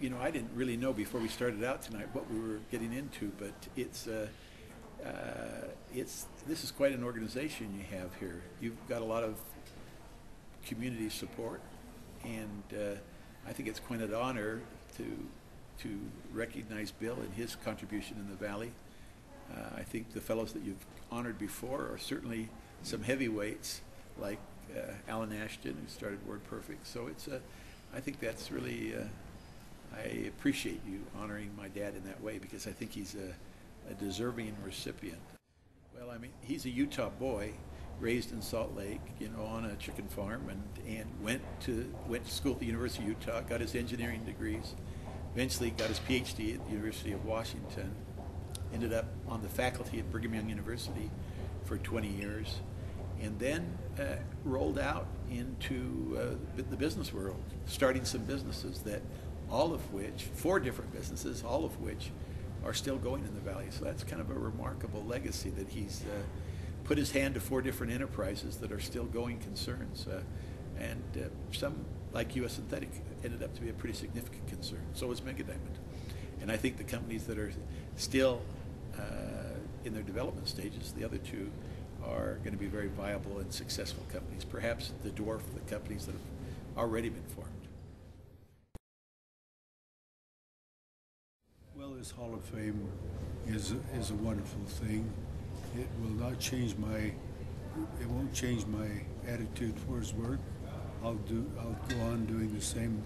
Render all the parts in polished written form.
you know, I didn't really know before we started out tonight what we were getting into, but this is quite an organization you have here. You've got a lot of community support, and I think it's quite an honor to recognize Bill and his contribution in the Valley. I think the fellows that you've honored before are certainly some heavyweights, like Alan Ashton, who started WordPerfect. So I think that's really, I appreciate you honoring my dad in that way, because I think he's a deserving recipient. Well, I mean, he's a Utah boy, raised in Salt Lake, you know, on a chicken farm, and went to school at the University of Utah, got his engineering degrees, eventually got his PhD at the University of Washington, ended up on the faculty at Brigham Young University for 20 years, and then rolled out into the business world, starting some businesses that all of which, 4 different businesses, all of which are still going in the Valley. So that's kind of a remarkable legacy, that he's put his hand to 4 different enterprises that are still going concerns. And some, like US Synthetic, ended up to be a pretty significant concern. So is Mega Diamond. And I think the companies that are still in their development stages, the other 2, are going to be very viable and successful companies, perhaps the dwarf the companies that have already been formed. Well, this Hall of Fame is a wonderful thing. It will not change it won't change my attitude towards work. I'll go on doing the same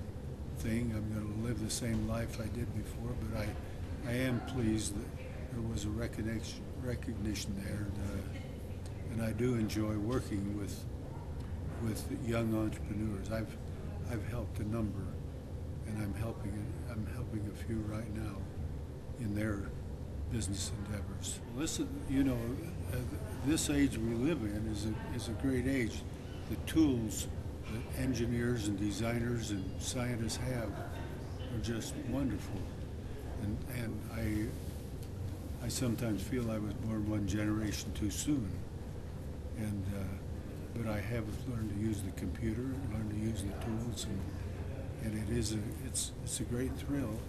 thing. I'm going to live the same life I did before, but I am pleased that there was a recognition there, and I do enjoy working with young entrepreneurs. I've helped a number, and I'm helping a few right now in their business endeavors. Listen, you know, this age we live in is a great age. The tools that engineers and designers and scientists have are just wonderful, and I sometimes feel I was born one generation too soon, but I have learned to use the computer, learned to use the tools, and it's a great thrill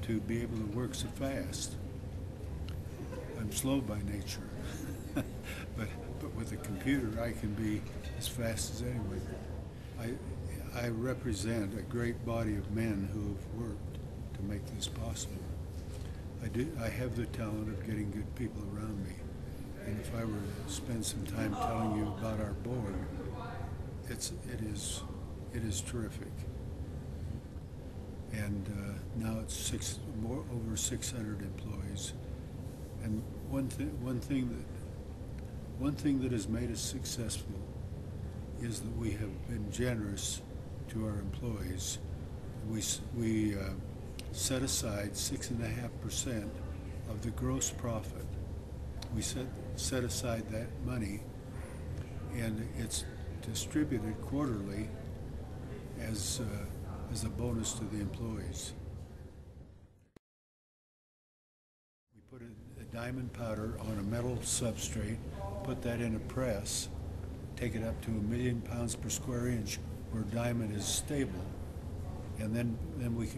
to be able to work so fast. I'm slow by nature, but with a computer I can be as fast as anyone. I represent a great body of men who have worked to make this possible. I have the talent of getting good people around me, and if I were to spend some time telling you about our board, it is terrific. And now it's over 600 employees. And one thing that has made us successful is that we have been generous to our employees. We set aside 6.5% of the gross profit. We set aside that money, and it's distributed quarterly as a bonus to the employees. We put a diamond powder on a metal substrate, put that in a press, take it up to 1 million pounds per square inch where diamond is stable, and then we,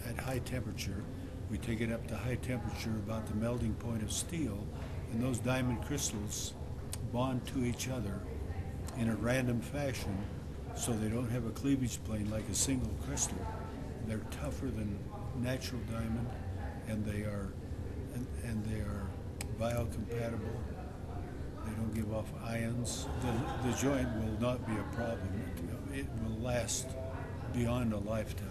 at high temperature, we take it up to high temperature about the melting point of steel, and those diamond crystals bond to each other in a random fashion, so they don't have a cleavage plane like a single crystal. They're tougher than natural diamond, and they are biocompatible. They don't give off ions. The joint will not be a problem. It will last beyond a lifetime.